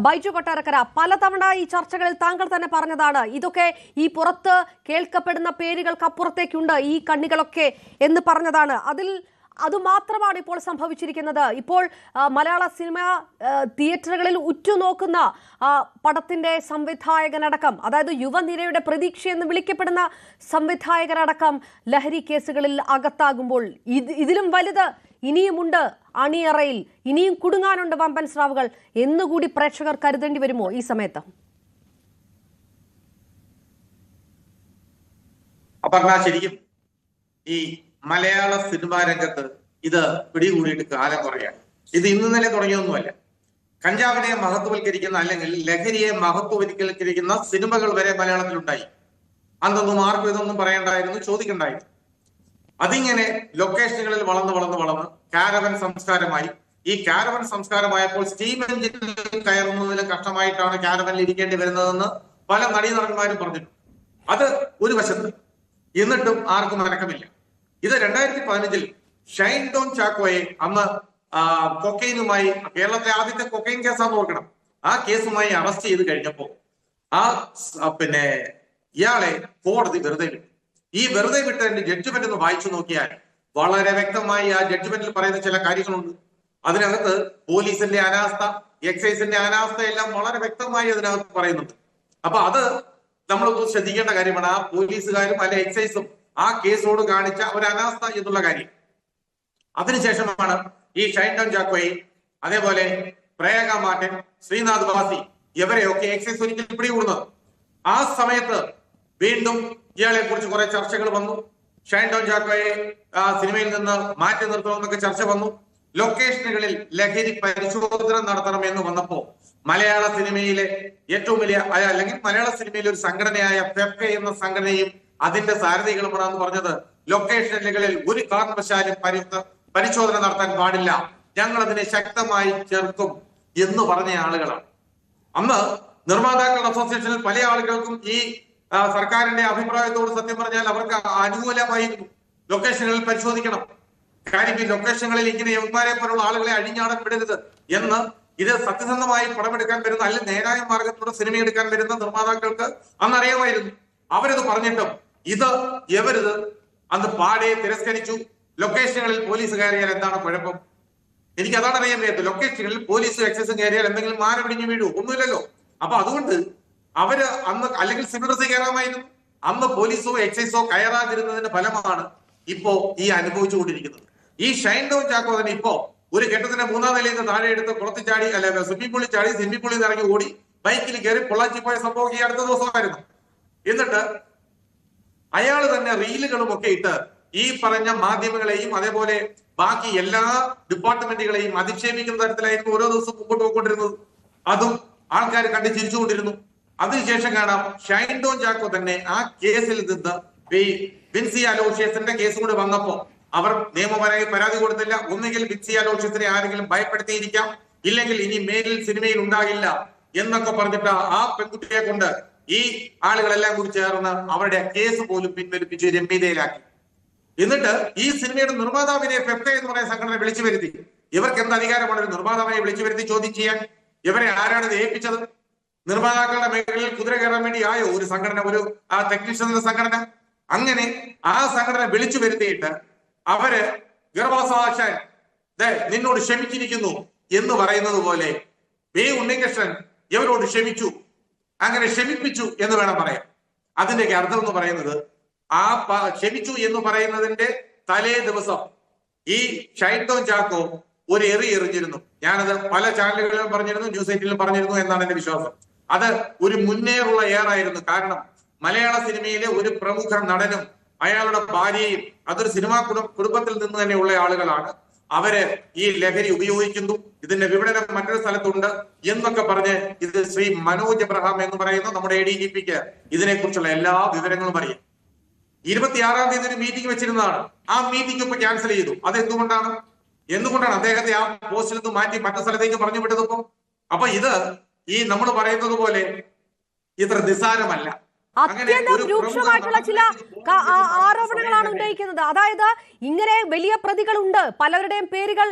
ബൈജു കൊട്ടാരക്കര, പലതവണ ഈ ചർച്ചകളിൽ താങ്കൾ തന്നെ പറഞ്ഞതാണ് ഇതൊക്കെ ഈ പുറത്ത് കേൾക്കപ്പെടുന്ന പേരുകൾക്കപ്പുറത്തേക്കുണ്ട് ഈ കണ്ണികളൊക്കെ എന്ന് പറഞ്ഞതാണ്. അതുമാത്രമാണ് ഇപ്പോൾ സംഭവിച്ചിരിക്കുന്നത്. ഇപ്പോൾ മലയാള സിനിമ തിയേറ്ററുകളിൽ ഉറ്റുനോക്കുന്ന പടത്തിന്റെ സംവിധായകനടക്കം, അതായത് യുവനിരയുടെ പ്രതീക്ഷ എന്ന് വിളിക്കപ്പെടുന്ന സംവിധായകനടക്കം ലഹരി കേസുകളിൽ അകത്താകുമ്പോൾ ഇതിലും വലുത് ഇനിയുമുണ്ട് അണിയറയിൽ, ഇനിയും കുടുങ്ങാനുണ്ട് വമ്പൻ സ്രാവുകൾ എന്നുകൂടി പ്രേക്ഷകർ കരുതേണ്ടി വരുമോ ഈ സമയത്ത്? ശരിക്കും ഈ മലയാള സിനിമാ രംഗത്ത് ഇത് പിടികൂടിയിട്ട് കാലം കുറയാണ്. ഇത് ഇന്നലെ തുടങ്ങിയൊന്നുമല്ല. കഞ്ചാവിനെ മഹത്വവൽക്കരിക്കുന്ന അല്ലെങ്കിൽ ലഹരിയെ മഹത്വവൽക്കരിക്കുന്ന സിനിമകൾ വരെ മലയാളത്തിലുണ്ടായി. അന്നൊന്നും ആർക്കും ഇതൊന്നും പറയണ്ടായിരുന്നു, ചോദിക്കണ്ടായിരുന്നു. അതിങ്ങനെ ലൊക്കേഷനുകളിൽ വളർന്ന് കാരവൻ സംസ്കാരമായി. ഈ കാരവൻ സംസ്കാരമായപ്പോൾ സ്റ്റീം എഞ്ചിനിൽ കയറുന്നതിലും കഷ്ടമായിട്ടാണ് കാരവനിൽ ഇരിക്കേണ്ടി വരുന്നതെന്ന് പല നടീനടന്മാരും പറഞ്ഞിട്ടുണ്ട്. അത് ഒരു വശത്ത്. എന്നിട്ടും ആർക്കും അനക്കമില്ല. ഇത് 2015 ഷൈൻ ടോം ചാക്കോയെ അന്ന് കൊക്കൈനുമായി, കേരളത്തിലെ ആദ്യത്തെ കൊക്കൈൻ കേസാന്ന് ഓർക്കണം, ആ കേസുമായി അറസ്റ്റ് ചെയ്ത് കഴിഞ്ഞപ്പോ ഇയാളെ കോടതി വെറുതെ വിട്ടു. ഈ വെറുതെ വിട്ടതിന്റെ ജഡ്ജ്മെന്റ് ഒന്ന് വായിച്ചു നോക്കിയാൽ വളരെ വ്യക്തമായി ആ ജഡ്ജ്മെന്റിൽ പറയുന്ന ചില കാര്യങ്ങളുണ്ട്. അതിനകത്ത് പോലീസിന്റെ അനാസ്ഥ, എക്സൈസിന്റെ അനാസ്ഥ എല്ലാം വളരെ വ്യക്തമായി അതിനകത്ത് പറയുന്നുണ്ട്. അപ്പൊ അത് നമ്മൾ ശ്രദ്ധിക്കേണ്ട കാര്യമാണ്. ആ പോലീസുകാരും അല്ലെ എക്സൈസും ആ കേസോട് കാണിച്ച ഒരു അനാസ്ഥ എന്നുള്ള കാര്യം. അതിനുശേഷമാണ് ഈ ഷൈൻ ടോം ചാക്കോയെ, അതേപോലെ പ്രയാഗ മാർട്ടിൻ, ശ്രീനാഥ് വാസി ഇവരെയൊക്കെ എക്സൈസ് ഒരിക്കലും പിടികൂടുന്നത്. ആ സമയത്ത് വീണ്ടും ഇയാളെ കുറിച്ച് കുറെ ചർച്ചകൾ വന്നു. ഷൈൻ ടോം ചാക്കോയെ സിനിമയിൽ നിന്ന് മാറ്റി നിർത്തണമെന്നൊക്കെ ചർച്ച വന്നു. ലൊക്കേഷനുകളിൽ ലഹരി പരിശോധന നടത്തണം എന്ന് വന്നപ്പോ മലയാള സിനിമയിലെ ഏറ്റവും വലിയ, അല്ലെങ്കിൽ മലയാള സിനിമയിലെ ഒരു സംഘടനയായ ഫെഫ്ക എന്ന സംഘടനയും അതിന്റെ സാരഥികളുമാണെന്ന് പറഞ്ഞത് ലൊക്കേഷനുകളിൽ ഒരു കാരണവശാലും പരിശോധന നടത്താൻ പാടില്ല, ഞങ്ങൾ അതിനെ ശക്തമായി ചേർക്കും എന്ന് പറഞ്ഞ ആളുകളാണ്. അന്ന് നിർമ്മാതാക്കളുടെ അസോസിയേഷനിൽ പല ആളുകൾക്കും ഈ സർക്കാരിന്റെ അഭിപ്രായത്തോട് സത്യം പറഞ്ഞാൽ അവർക്ക് അനുകൂലമായിരുന്നു. ലൊക്കേഷനുകളിൽ പരിശോധിക്കണം, കാര്യം ഈ ലൊക്കേഷനുകളിൽ ഇങ്ങനെ യവന്മാരെ പോലുള്ള ആളുകളെ അഴിഞ്ഞാടാൻ വിടരുത് എന്ന് ഇത് സത്യസന്ധമായി പടമെടുക്കാൻ വരുന്ന അല്ലെങ്കിൽ നേരായ മാർഗത്തിലൂടെ സിനിമ എടുക്കാൻ വരുന്ന നിർമ്മാതാക്കൾക്ക് അന്നറിയാമായിരുന്നു. അവരത് പറഞ്ഞിട്ടും ഇത് എവരിത് അന്ന് പാടെ തിരസ്കരിച്ചു. ലൊക്കേഷനുകളിൽ പോലീസ് കയറിയാൽ എന്താണ് കുഴപ്പം? എനിക്ക് അതാണ് അറിയാൻ വയ്യാത്തത്. ലൊക്കേഷനുകളിൽ പോലീസും എക്സൈസും കയറിയാൽ എന്തെങ്കിലും മാന പിടിഞ്ഞു വീഴൂ? ഒന്നുമില്ലല്ലോ. അപ്പൊ അതുകൊണ്ട് അവര് അന്ന്, അല്ലെങ്കിൽ സിവിൽ ഡ്രസ് കയറാമായിരുന്നു. അന്ന് പോലീസോ എക്സൈസോ കയറാതിരുന്നതിന്റെ ഫലമാണ് ഇപ്പോ ഈ അനുഭവിച്ചുകൊണ്ടിരിക്കുന്നത്. ഈ ഷൈൻ ടോം ചാക്കോ തന്നെ ഇപ്പോ ഒരു ഘട്ടത്തിന് 3ാം നിലയിൽ നിന്ന് താഴെ എടുത്ത് കുളത്തിൽ ചാടി, അല്ലെ സ്വിമ്മിംഗ് പൂളിൽ ചാടി, സ്വിമ്മിംഗ് പൂളിൽ നിന്ന് ഇറങ്ങി ഓടി ബൈക്കിൽ കയറി പൊള്ളാച്ചി പോയ സംഭവം ഈ അടുത്ത ദിവസമായിരുന്നു. എന്നിട്ട് അയാൾ തന്നെ റീലുകളും ഒക്കെ ഇട്ട് ഈ പറഞ്ഞ മാധ്യമങ്ങളെയും അതേപോലെ ബാക്കി എല്ലാ ഡിപ്പാർട്ട്മെന്റുകളെയും അധിക്ഷേപിക്കുന്ന തരത്തിലായിരുന്നു ഓരോ ദിവസവും മുമ്പോട്ട് പോയിക്കൊണ്ടിരുന്നത്. അതും ആൾക്കാർ കണ്ട് ചിരിച്ചുകൊണ്ടിരുന്നു. അതിനുശേഷം കാണാം ഷൈൻ ടോം ചാക്കോ തന്നെ ആ കേസിൽ നിന്ന് ഈ വിൻസി അലോഷ്യസിന്റെ കേസ് കൂടെ വന്നപ്പോ അവർ നിയമപരമായി പരാതി കൊടുത്തില്ല. ഒന്നുകിൽ വിൻസി അലോഷ്യസിനെ ആരെങ്കിലും ഭയപ്പെടുത്തിയിരിക്കാം, ഇല്ലെങ്കിൽ ഇനി മേലിൽ സിനിമയിൽ ഉണ്ടാകില്ല എന്നൊക്കെ പറഞ്ഞിട്ട് ആ പെൺകുട്ടിയെ കൊണ്ട് ഈ ആളുകളെല്ലാം കൂടി ചേർന്ന് അവരുടെ കേസ് പോലും പിൻവലിപ്പിച്ച് രമ്യതയിലാക്കി. എന്നിട്ട് ഈ സിനിമയുടെ നിർമ്മാതാവിനെ ഫെഫ്ക എന്ന് പറയുന്ന സംഘടന വിളിച്ചു വരുത്തി. ഇവർക്ക് എന്ത് അധികാരമാണ് ഒരു നിർമ്മാതാവിനെ വിളിച്ചു വരുത്തി ചോദ്യം ചെയ്യാൻ? ഇവരെ ആരാണ് ഇത് ഏൽപ്പിച്ചത്? നിർമ്മാതാക്കളുടെ മേഖലയിൽ കുതിര കയറാൻ വേണ്ടി ആയോ ഒരു സംഘടന, ഒരു ടെക്നീഷ്യൻ സംഘടന? അങ്ങനെ ആ സംഘടന വിളിച്ചു വരുത്തിയിട്ട് അവര് ഗർഭാസാശാൻ നിന്നോട് ക്ഷമിച്ചിരിക്കുന്നു എന്ന് പറയുന്നത് പോലെ ഉണ്ണികൃഷ്ണൻ ഇവരോട് ക്ഷമിച്ചു, അങ്ങനെ ക്ഷമിപ്പിച്ചു എന്ന് വേണം പറയാം. അതിന്റെ അർത്ഥം എന്ന് പറയുന്നത് ആ ക്ഷമിച്ചു എന്ന് പറയുന്നതിന്റെ തലേ ദിവസം ഈ ഷൈൻ ടോം ചാക്കോ ഒരു എറിഞ്ഞിരുന്നു. ഞാനത് പല ചാനലുകളിലും പറഞ്ഞിരുന്നു, ന്യൂസ് 8-ലും പറഞ്ഞിരുന്നു എന്നാണ് എന്റെ വിശ്വാസം. അത് ഒരു മുന്നേറുള്ള ഏറായിരുന്നു. കാരണം മലയാള സിനിമയിലെ ഒരു പ്രമുഖ നടനും അയാളുടെ ഭാര്യയും അതൊരു സിനിമാ കുടുംബത്തിൽ നിന്ന് തന്നെ ഉള്ള ആളുകളാണ്. അവര് ഈ ലഹരി ഉപയോഗിക്കുന്നു, ഇതിന്റെ വിപണനം മറ്റൊരു സ്ഥലത്തുണ്ട് എന്നൊക്കെ പറഞ്ഞ് ഇത് ശ്രീ മനോജ് എബ്രഹാം എന്ന് പറയുന്ന നമ്മുടെ ADGPക്ക് ഇതിനെക്കുറിച്ചുള്ള എല്ലാ വിവരങ്ങളും അറിയാം. 26-ാം തീയതി ഒരു മീറ്റിംഗ് വെച്ചിരുന്നതാണ്. ആ മീറ്റിംഗ് ഇപ്പൊ ക്യാൻസൽ ചെയ്തു. അത് എന്തുകൊണ്ടാണ് അദ്ദേഹത്തെ ആ പോസ്റ്റിൽ നിന്ന് മാറ്റി മറ്റു സ്ഥലത്തേക്ക് പറഞ്ഞു വിട്ടത്? ഇപ്പൊ അപ്പൊ ഇത് ഈ നമ്മൾ പറയുന്നത് പോലെ ഇത്ര നിസ്സാരമല്ല. അത്യന്തം രൂക്ഷമായിട്ടുള്ള ചില ആരോപണങ്ങളാണ് ഉന്നയിക്കുന്നത്. അതായത് ഇങ്ങനെ വലിയ പ്രതികളുണ്ട്, പലരുടെയും പേരുകൾ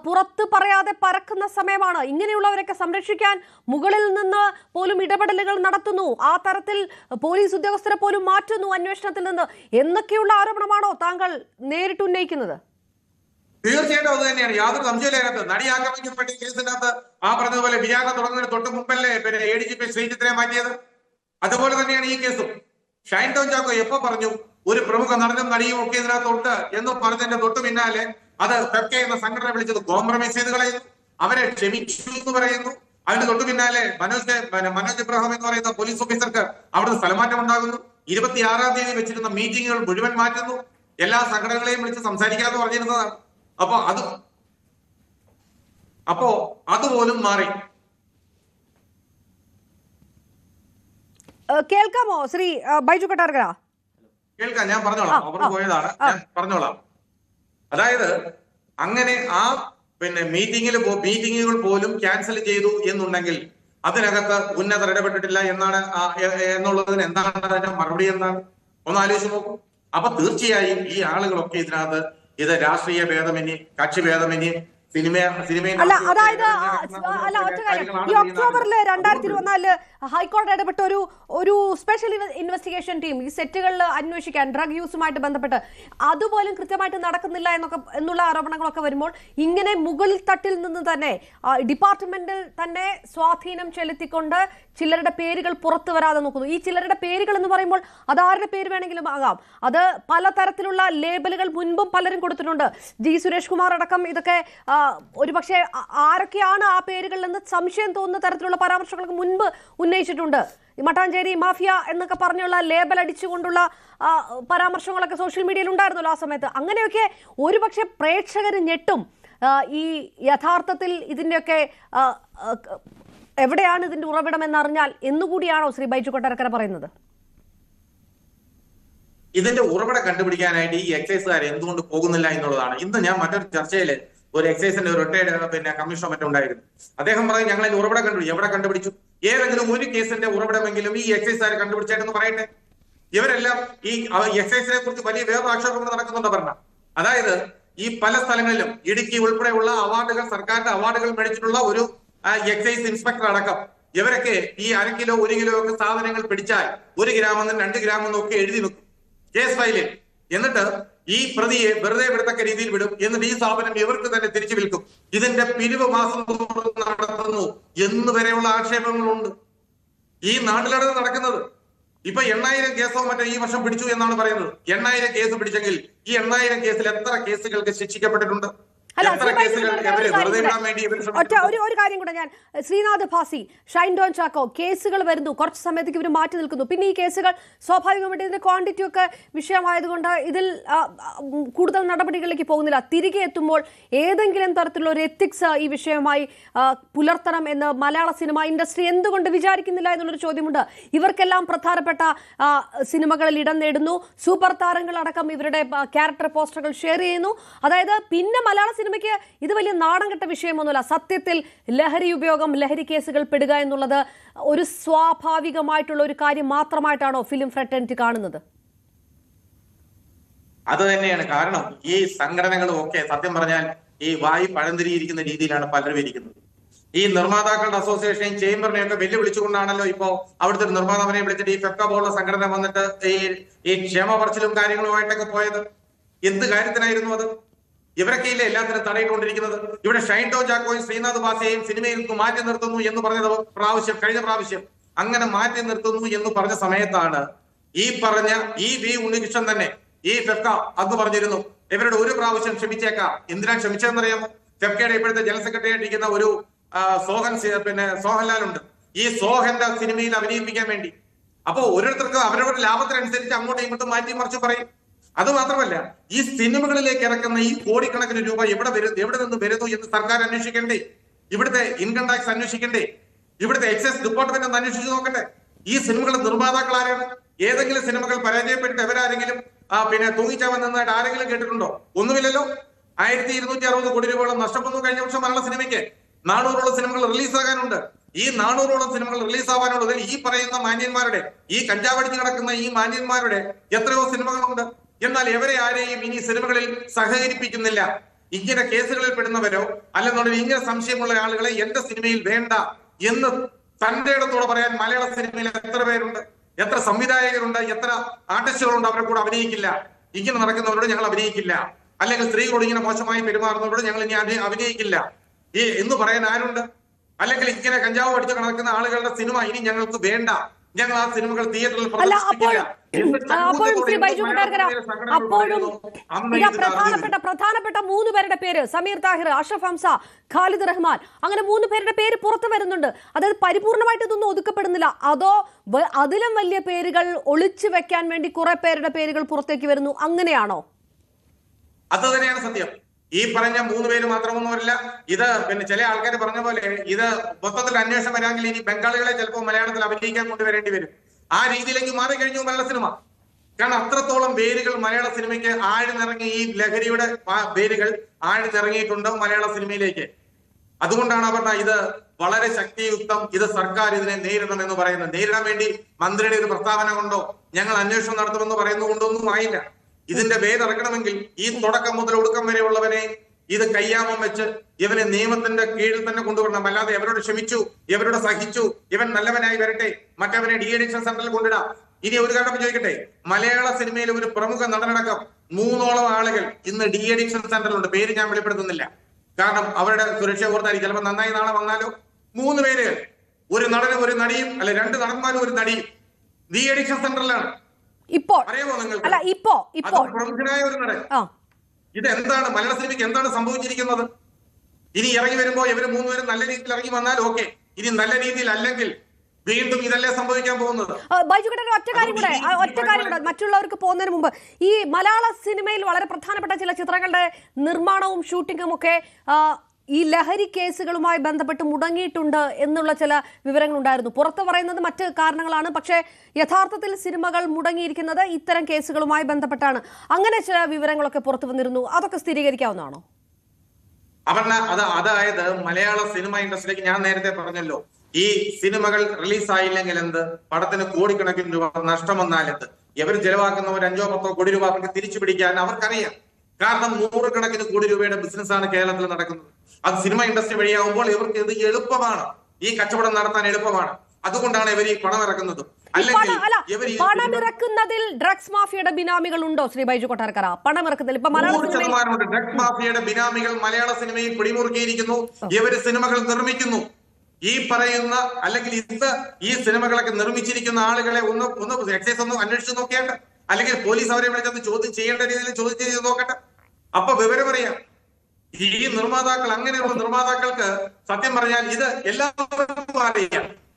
പുറത്ത് പറയാതെ പരക്കുന്ന സമയമാണ്. ഇങ്ങനെയുള്ളവരൊക്കെ സംരക്ഷിക്കാൻ മുകളിൽ നിന്ന് പോലും ഇടപെടലുകൾ നടത്തുന്നു, ആ തരത്തിൽ പോലീസ് ഉദ്യോഗസ്ഥരെ പോലും മാറ്റുന്നു അന്വേഷണത്തിൽ നിന്ന് എന്നൊക്കെയുള്ള ആരോപണമാണോ താങ്കൾ നേരിട്ട് ഉന്നയിക്കുന്നത്? തീർച്ചയായിട്ടും അത് തന്നെയാണ്, യാതൊരു സംശയമില്ലാത്ത. നടി ആക്രമിക്കപ്പെട്ട കേസിനകത്ത് ആ പറഞ്ഞതുപോലെ വിചാരണ തുടങ്ങുന്നതിന് തൊട്ട് മുമ്പല്ലേ പിന്നെ ADGP ശ്രീജിത്തിനെ മാറ്റിയത്? അതുപോലെ തന്നെയാണ് ഈ കേസും. ഷൈൻ ടോം ചാക്കോ എപ്പോ പറഞ്ഞു ഒരു പ്രമുഖ നടനും നടിയും ഒക്കെ ഇതിനകത്തുണ്ട് എന്ന് പറഞ്ഞതിന്റെ തൊട്ട് പിന്നാലെ അത് ഫെഫ്ക എന്ന സംഘടന വിളിച്ചത് കോംപ്രമൈസ് ചെയ്ത് കളയുന്നു, അവരെ ക്ഷമിച്ചു എന്ന് പറയുന്നു. അതിന് തൊട്ട് പിന്നാലെ മനോജ് ഇബ്രാഹിം എന്ന് പറയുന്ന പോലീസ് ഓഫീസർക്ക് അവിടുന്ന് സ്ഥലമാറ്റം ഉണ്ടാകുന്നു. 26-ാം തീയതി വെച്ചിരുന്ന മീറ്റിങ്ങുകൾ മുഴുവൻ മാറ്റുന്നു, എല്ലാ സംഘടനകളെയും വിളിച്ച് സംസാരിക്കാന്ന് പറഞ്ഞിരുന്നതാണ്. അപ്പോ അതുപോലും മാറി. കേൾക്കാമോ ശ്രീ ബൈജു കൊട്ടാരക്കര? കേൾക്കാം, ഞാൻ പറഞ്ഞോളാം. അവർ പോയതാണ്, ഞാൻ പറഞ്ഞോളാം. അതായത് അങ്ങനെ ആ പിന്നെ മീറ്റിങ്ങുകൾ പോലും ക്യാൻസൽ ചെയ്തു എന്നുണ്ടെങ്കിൽ അതിനകത്ത് ഉന്നതർ ഇടപെട്ടിട്ടില്ല എന്നാണ് എന്നുള്ളതിന് എന്താണ് അതിന്റെ മറുപടി? എന്താണ് ഒന്ന് ആലോചിച്ച് നോക്കും. അപ്പൊ തീർച്ചയായും ഈ ആളുകളൊക്കെ ഇതിനകത്ത് ഇത് രാഷ്ട്രീയ ഭേദമന്യേ, കക്ഷി ഭേദമന്യേ, അല്ല, അതായത് അല്ല, ഒറ്റ കാര്യം, ഈ ഒക്ടോബറിൽ 2024 ഹൈക്കോടതി ഇടപെട്ട ഒരു സ്പെഷ്യൽ ഇൻവെസ്റ്റിഗേഷൻ ടീം ഈ സെറ്റുകളിൽ അന്വേഷിക്കാൻ ഡ്രഗ് യൂസുമായിട്ട് ബന്ധപ്പെട്ട് അതുപോലും കൃത്യമായിട്ട് നടക്കുന്നില്ല എന്നുള്ള ആരോപണങ്ങളൊക്കെ വരുമ്പോൾ ഇങ്ങനെ മുകളിൽ തട്ടിൽ നിന്ന് തന്നെ ഡിപ്പാർട്ട്മെന്റിൽ തന്നെ സ്വാധീനം ചെലുത്തിക്കൊണ്ട് ചിലരുടെ പേരുകൾ പുറത്തു വരാതെ നോക്കുന്നു. ഈ ചിലരുടെ പേരുകൾ എന്ന് പറയുമ്പോൾ അതാരുടെ പേര് വേണമെങ്കിലും ആകാം, അത് പലതരത്തിലുള്ള ലേബലുകൾ മുൻപും പലരും കൊടുത്തിട്ടുണ്ട്. ജി സുരേഷ് കുമാർ അടക്കം ഇതൊക്കെ ഒരുപക്ഷെ ആരൊക്കെയാണ് ആ പേരുകളിൽ നിന്ന് സംശയം തോന്നുന്ന തരത്തിലുള്ള പരാമർശങ്ങൾക്ക് മുൻപ് ഉന്നയിച്ചിട്ടുണ്ട്. മട്ടാഞ്ചേരി മാഫിയ എന്നൊക്കെ പറഞ്ഞുള്ള ലേബൽ അടിച്ചുകൊണ്ടുള്ള പരാമർശങ്ങളൊക്കെ സോഷ്യൽ മീഡിയയിൽ ഉണ്ടായിരുന്നല്ലോ ആ സമയത്ത്. അങ്ങനെയൊക്കെ ഒരുപക്ഷെ പ്രേക്ഷകർ ഞെട്ടും. ഈ യഥാർത്ഥത്തിൽ ഇതിൻ്റെയൊക്കെ എവിടെയാണ് ഇതിന്റെ ഉറവിടം എന്നറിഞ്ഞാൽ എന്നുകൂടിയാണോ ശ്രീ ബൈജു കൊട്ടാരക്കര പറയുന്നത്? ഇതിന്റെ ഉറവിടം കണ്ടുപിടിക്കാനായിട്ട് ഈ എക്സൈസുകാർ എന്തുകൊണ്ട് പോകുന്നില്ല എന്നുള്ളതാണ്. ഇന്ന് ഞാൻ മറ്റൊരു ചർച്ചയിൽ ഒരു എക്സൈസിന്റെ റിട്ടയർഡ് പിന്നെ കമ്മീഷണർ മറ്റും ഉണ്ടായിരുന്നു. അദ്ദേഹം പറഞ്ഞു ഞങ്ങൾ ഉറവിടം കണ്ടുപിടിച്ചു. എവിടെ കണ്ടുപിടിച്ചു? ഏതെങ്കിലും ഒരു കേസിന്റെ ഉറവിടമെങ്കിലും ഈ എക്സൈസുകാർ കണ്ടുപിടിച്ചായിട്ടെന്ന് പറയട്ടെ. ഇവരെല്ലാം ഈ എക്സൈസിനെ കുറിച്ച് വലിയ വേറെ ആക്ഷേപങ്ങൾ നടക്കുന്നുണ്ട് പറഞ്ഞ. അതായത് ഈ പല സ്ഥലങ്ങളിലും ഇടുക്കി ഉൾപ്പെടെയുള്ള അവാർഡുകൾ, സർക്കാരിന്റെ അവാർഡുകൾ മേടിച്ചിട്ടുള്ള ഒരു എക്സൈസ് ഇൻസ്പെക്ടർ അടക്കം ഇവരൊക്കെ ഈ 1 കിലോ 1 കിലോ ഒക്കെ സാധനങ്ങൾ പിടിച്ചാൽ 1 ഗ്രാമെന്നും 2 ഗ്രാമെന്നും ഒക്കെ എഴുതി വെക്കും കേസ് ഫയലിൽ. എന്നിട്ട് ഈ പ്രതിയെ വെറുതെ വിടത്തക്ക രീതിയിൽ വിടും. എന്നിട്ട് ഈ സ്ഥാപനം ഇവർക്ക് തന്നെ തിരിച്ചു വിൽക്കും. ഇതിന്റെ പിരിവ് മാസം നടത്തുന്നു എന്ന് വരെയുള്ള ആക്ഷേപങ്ങളുണ്ട്. ഈ നാട്ടിലാണ് നടക്കുന്നത്. ഇപ്പൊ 8000 കേസോ മറ്റോ ഈ വർഷം പിടിച്ചു എന്നാണ് പറയുന്നത്. 8000 കേസ് പിടിച്ചെങ്കിൽ ഈ 8000 കേസിൽ എത്ര കേസുകൾക്ക് ശിക്ഷിക്കപ്പെട്ടിട്ടുണ്ട്? ഒരു കാര്യം കൂടെ, ഞാൻ ശ്രീനാഥ് ഭാസി, ഷൈൻ ടോം ചാക്കോ കേസുകൾ വരുന്നു, കുറച്ച് സമയത്തേക്ക് ഇവർ മാറ്റി നിൽക്കുന്നു, പിന്നെ ഈ കേസുകൾ സ്വാഭാവികമായിട്ട് ഇതിന്റെ ക്വാണ്ടിറ്റി ഒക്കെ വിഷയമായതുകൊണ്ട് ഇതിൽ കൂടുതൽ നടപടികളിലേക്ക് പോകുന്നില്ല. തിരികെ എത്തുമ്പോൾ ഏതെങ്കിലും തരത്തിലുള്ള ഒരു എത്തിക്സ് ഈ വിഷയമായി പുലർത്തണം എന്ന് മലയാള സിനിമ ഇൻഡസ്ട്രി എന്തുകൊണ്ട് വിചാരിക്കുന്നില്ല എന്നുള്ളൊരു ചോദ്യമുണ്ട്. ഇവർക്കെല്ലാം പ്രധാനപ്പെട്ട സിനിമകളിൽ ഇടം നേടുന്നു, സൂപ്പർ താരങ്ങളടക്കം ഇവരുടെ ക്യാരക്ടർ പോസ്റ്ററുകൾ ഷെയർ ചെയ്യുന്നു. അതായത് പിന്നെ മലയാള സിനിമയ്ക്ക് ഇത് വലിയ നാടൻ കെട്ട വിഷയമൊന്നുമില്ല. സത്യത്തിൽ ലഹരി ഉപയോഗം, ലഹരി കേസുകൾ പെടുക എന്നുള്ളത് ഒരു സ്വാഭാവികമായിട്ടുള്ള ഒരു കാര്യം മാത്രമായിട്ടാണോ ഫിലിം ഫ്രട്ടേണിറ്റി കാണുന്നത്? അത് തന്നെയാണ് കാരണം. ഈ സംഘടനകളും ഒക്കെ സത്യം പറഞ്ഞാൽ ഈ വായി പഴംതിരിയിരിക്കുന്ന രീതിയിലാണ് പലരും ഇരിക്കുന്നത്. ഈ നിർമ്മാതാക്കളുടെ അസോസിയേഷനെയും ചേംബറിനെയും ഒക്കെ വെല്ലുവിളിച്ചുകൊണ്ടാണല്ലോ ഇപ്പോ അവിടുത്തെ ഒരു നിർമ്മാതാവിനെ വിളിച്ചിട്ട് ഈ ഫെഫ്ക പോലുള്ള സംഘടന വന്നിട്ട് ഈ ക്ഷേമ പറച്ചിലും കാര്യങ്ങളുമായിട്ടൊക്കെ പോയത്. എന്ത് കാര്യത്തിനായിരുന്നു അത്? ഇവരൊക്കെ ഇല്ലേ എല്ലാത്തിനും തടയിട്ടുകൊണ്ടിരിക്കുന്നത്. ഇവിടെ ഷൈൻ ടോം ചാക്കോയും ശ്രീനാഥ് ഭാസിയെയും സിനിമയിൽ നിന്ന് മാറ്റി നിർത്തുന്നു എന്ന് പറഞ്ഞത് കഴിഞ്ഞ പ്രാവശ്യം അങ്ങനെ മാറ്റി നിർത്തുന്നു എന്ന് പറഞ്ഞ സമയത്താണ് ഈ പറഞ്ഞ വി ഉണ്ണികൃഷ്ണൻ തന്നെ ഈ ഫെഫ്ക അന്ന് പറഞ്ഞിരുന്നു ഇവരുടെ ഒരു പ്രാവശ്യം ക്ഷമിച്ചേക്കാം. എന്തിനാണ് ക്ഷമിച്ചതെന്നറിയാമോ? ഫെഫ്കയുടെ ഇപ്പോഴത്തെ ജനറൽ സെക്രട്ടറി ആയിട്ടിരിക്കുന്ന ഒരു സോഹൻലാൽ ഉണ്ട്. ഈ സോഹന്റെ സിനിമയിൽ അഭിനയിപ്പിക്കാൻ വേണ്ടി. അപ്പൊ ഓരോരുത്തർക്കും അവരവരുടെ ലാഭത്തിനനുസരിച്ച് അങ്ങോട്ടും ഇങ്ങോട്ടും മാറ്റി മറിച്ച് പറയും. അത് മാത്രമല്ല, ഈ സിനിമകളിലേക്ക് ഇറക്കുന്ന ഈ കോടിക്കണക്കിന് രൂപ എവിടെ നിന്ന് വരുന്നു എന്ന് സർക്കാർ അന്വേഷിക്കണ്ടേ? ഇവിടുത്തെ ഇൻകം ടാക്സ് അന്വേഷിക്കണ്ടേ? ഇവിടുത്തെ എക്സൈസ് ഡിപ്പാർട്ട്മെന്റ് ഒന്ന് അന്വേഷിച്ച് നോക്കട്ടെ. ഈ സിനിമകളുടെ നിർമ്മാതാക്കൾ ആരാണ്? ഏതെങ്കിലും സിനിമകൾ പരാജയപ്പെട്ടിട്ട് എവരാരെങ്കിലും പിന്നെ തൂങ്ങിച്ചാവാൻ നിന്നായിട്ട് ആരെങ്കിലും കേട്ടിട്ടുണ്ടോ? ഒന്നുമില്ലല്ലോ. 1260 കോടി രൂപയോളം നഷ്ടപ്പെടുന്നു കഴിഞ്ഞ വർഷം മലയാള സിനിമയ്ക്ക്. 400 സിനിമകൾ റിലീസാകാനുണ്ട്. ഈ 400ഓളം സിനിമകൾ റിലീസ് ആവാനുള്ളത് ഈ പറയുന്ന മാന്യന്മാരുടെ, ഈ കഞ്ചാവടിച്ച് കിടക്കുന്ന ഈ മാന്യന്മാരുടെ എത്രയോ സിനിമകളുണ്ട്. എന്നാൽ ഇവരെ ആരെയും ഇനി സിനിമകളിൽ സഹകരിപ്പിക്കുന്നില്ല. ഇങ്ങനെ കേസുകളിൽ പെടുന്നവരോ അല്ലെന്നുണ്ടെങ്കിൽ ഇങ്ങനെ സംശയമുള്ള ആളുകളെ എന്റെ സിനിമയിൽ വേണ്ട എന്ന് തന്റെ ഇടത്തോടെ പറയാൻ മലയാള സിനിമയിൽ എത്ര പേരുണ്ട്, എത്ര സംവിധായകരുണ്ട്, എത്ര ആർട്ടിസ്റ്റുകളുണ്ട്. അവരെ കൂടെ അഭിനയിക്കില്ല. ഇങ്ങനെ നടക്കുന്നവരോട് ഞങ്ങൾ അഭിനയിക്കില്ല. അല്ലെങ്കിൽ സ്ത്രീകളോട് ഇങ്ങനെ മോശമായി പെരുമാറുന്നവരോട് ഞങ്ങൾ ഇനി അഭിനയിക്കില്ല എന്ന് പറയാൻ ആരുണ്ട്? അല്ലെങ്കിൽ ഇങ്ങനെ കഞ്ചാവ് അടിച്ച് നടക്കുന്ന ആളുകളുടെ സിനിമ ഇനി ഞങ്ങൾക്ക് വേണ്ട, ഞങ്ങൾ ആ സിനിമകൾ തിയേറ്ററിൽ പ്രദർശിപ്പിക്കില്ല. പ്രധാനപ്പെട്ട 3 പേരുടെ പേര്, സമീർ താഹിർ, അഷ്റഫ് ഹംസ, ഖാലിദ് റഹ്മാൻ, അങ്ങനെ 3 പേരുടെ പേര് പുറത്തു വരുന്നുണ്ട്. അതായത് പരിപൂർണമായിട്ട് ഇതൊന്നും ഒതുക്കപ്പെടുന്നില്ല. അതോ അതിലും വലിയ പേരുകൾ ഒളിച്ചു വെക്കാൻ വേണ്ടി കുറെ പേരുടെ പേരുകൾ പുറത്തേക്ക് വരുന്നു, അങ്ങനെയാണോ? അത് തന്നെയാണ് സത്യം. ഈ പറഞ്ഞ 3 പേര് മാത്രമൊന്നുമല്ല. ഇത് പിന്നെ ചില ആൾക്കാർ പറഞ്ഞ പോലെ ഇത് മൊത്തത്തിൽ അന്വേഷണം വരാമെങ്കിൽ ഇനി ബംഗാളികളെ ചിലപ്പോൾ മലയാളത്തിൽ അഭിനയിക്കാൻ കൊണ്ടുവരേണ്ടി വരും. ആ രീതിയിലേക്ക് മാറി കഴിഞ്ഞു മലയാള സിനിമ. കാരണം അത്രത്തോളം പേരുകൾ മലയാള സിനിമയ്ക്ക് ആഴ്ന്നിറങ്ങി, ഈ ലഹരിയുടെ പേരുകൾ ആഴ്ന്നിറങ്ങിയിട്ടുണ്ട് മലയാള സിനിമയിലേക്ക്. അതുകൊണ്ടാണ് പറഞ്ഞ ഇത് വളരെ ശക്തിയുക്തം, ഇത് സർക്കാർ ഇതിനെ നേരിടണം എന്ന് പറയുന്നത്. നേരിടാൻ വേണ്ടി മന്ത്രിയുടെ ഒരു പ്രസ്താവന കൊണ്ടോ ഞങ്ങൾ അന്വേഷണം നടത്തുമെന്ന് പറയുന്നതുകൊണ്ടൊന്നും ആയില്ല. ഇതിന്റെ വേരിറക്കണമെങ്കിൽ ഈ തുടക്കം മുതൽ ഒടുക്കം വരെയുള്ളവനെ ഇത് കയ്യാമം വെച്ച് ഇവനെ നിയമത്തിന്റെ കീഴിൽ തന്നെ കൊണ്ടുവരണം. അല്ലാതെ ഇവരോട് ക്ഷമിച്ചു, ഇവരോട് സഹിച്ചു, ഇവൻ നല്ലവനായി വരട്ടെ, മറ്റവനെ ഡി അഡിക്ഷൻ സെന്ററിൽ കൊണ്ടിടാം. ഇനി ഒരു കാര്യം ചോദിക്കട്ടെ, മലയാള സിനിമയിലെ ഒരു പ്രമുഖ നടനടക്കം 3ഓളം ആളുകൾ ഇന്ന് ഡി അഡിക്ഷൻ സെന്ററിലുണ്ട്. പേര് ഞാൻ വെളിപ്പെടുത്തുന്നില്ല, കാരണം അവരുടെ സുരക്ഷ ഓർത്തായിരിക്കും. ചിലപ്പോൾ നന്നായി നാളെ വന്നാലോ. 3 പേര്, ഒരു നടനും ഒരു നടിയും, അല്ലെ 2 നടന്മാരും ഒരു നടിയും ഡി അഡിക്ഷൻ സെന്ററിലാണ്. ഇപ്പോൾ അറിയാമോ നിങ്ങൾക്ക്? അല്ല ഇപ്പോൾ പ്രമുഖനായ ഒരു നടൻ. ഇത് എന്താണ് മലയാള സിനിമയ്ക്ക് എന്താണ് സംഭവിച്ചിരിക്കുന്നത്? ഇനി ഇറങ്ങി വരുമ്പോ ഇവര് 3 പേരും നല്ല രീതിയിൽ ഇറങ്ങി വന്നാൽ ഓക്കെ. ഇനി നല്ല രീതിയിൽ അല്ലെങ്കിൽ വീണ്ടും ഇതല്ലേ സംഭവിക്കാൻ പോകുന്നത്. ബൈജുകേട്ടൻ ഒറ്റ കാര്യം കൂടെ മറ്റുള്ളവർക്ക് പോകുന്നതിന് മുമ്പ്, ഈ മലയാള സിനിമയിൽ വളരെ പ്രധാനപ്പെട്ട ചില ചിത്രങ്ങളുടെ നിർമ്മാണവും ഷൂട്ടിങ്ങും ഒക്കെ ഈ ലഹരി കേസുകളുമായി ബന്ധപ്പെട്ട് മുടങ്ങിയിട്ടുണ്ട് എന്നുള്ള ചില വിവരങ്ങൾ ഉണ്ടായിരുന്നു. പുറത്ത് പറയുന്നത് മറ്റ് കാരണങ്ങളാണ്, പക്ഷേ യഥാർത്ഥത്തിൽ സിനിമകൾ മുടങ്ങിയിരിക്കുന്നത് ഇത്തരം കേസുകളുമായി ബന്ധപ്പെട്ടാണ്. അങ്ങനെ ചില വിവരങ്ങളൊക്കെ പുറത്തു വന്നിരുന്നു. അതൊക്കെ സ്ഥിരീകരിക്കാവുന്നതാണോ? അതായത് മലയാള സിനിമ ഇൻഡസ്ട്രിക്ക് ഞാൻ നേരത്തെ പറഞ്ഞല്ലോ, ഈ സിനിമകൾ റിലീസായില്ലെങ്കിൽ എന്ത്, പടത്തിന് കോടിക്കണക്കിന് രൂപ നഷ്ടം വന്നാൽ എന്ത്, ഇവർ ചെലവാക്കുന്ന ഒരു 5-10 കോടി രൂപ അവർക്ക് തിരിച്ചു പിടിക്കാൻ അവർക്കറിയാം. കാരണം 100 കണക്കിന് കോടി രൂപയുടെ ബിസിനസ്സാണ് കേരളത്തിൽ നടക്കുന്നത്. അത് സിനിമ ഇൻഡസ്ട്രി വഴിയാവുമ്പോൾ ഇവർക്ക് ഇത് എളുപ്പമാണ്, ഈ കച്ചവടം നടത്താൻ എളുപ്പമാണ്. അതുകൊണ്ടാണ് ഇവർ ഈ പണം ഇറക്കുന്നത്. പണമിറക്കുന്നതിൽ ഡ്രഗ്സ് മാഫിയയുടെ ബിനാമികൾ ഉണ്ടോ ശ്രീ ബൈജു കൊട്ടാരക്കര? പണമിറക്കുന്നതിൽ 100% ഡ്രഗ്സ് മാഫിയയുടെ ബിനാമികൾ മലയാള സിനിമയിൽ പിടിമുറുക്കിയിരിക്കുന്നു. ഇവര് സിനിമകൾ നിർമ്മിക്കുന്നു. ഈ പറയുന്ന അല്ലെങ്കിൽ ഇന്ന് ഈ സിനിമകളൊക്കെ നിർമ്മിച്ചിരിക്കുന്ന ആളുകളെ ഒന്ന് എക്സൈസ് ഒന്ന് അന്വേഷിച്ച് നോക്കിയാണ്ട്, അല്ലെങ്കിൽ പോലീസ് അവരെ വിളിച്ചൊന്ന് ചോദ്യം ചെയ്യേണ്ട രീതിയിൽ ചോദ്യം ചെയ്ത് നോക്കട്ടെ. അപ്പൊ വിവരം അറിയാം. ഈ നിർമ്മാതാക്കൾ, അങ്ങനെയുള്ള നിർമ്മാതാക്കൾക്ക് സത്യം പറഞ്ഞാൽ ഇത് എല്ലാവർക്കും അറിയാം.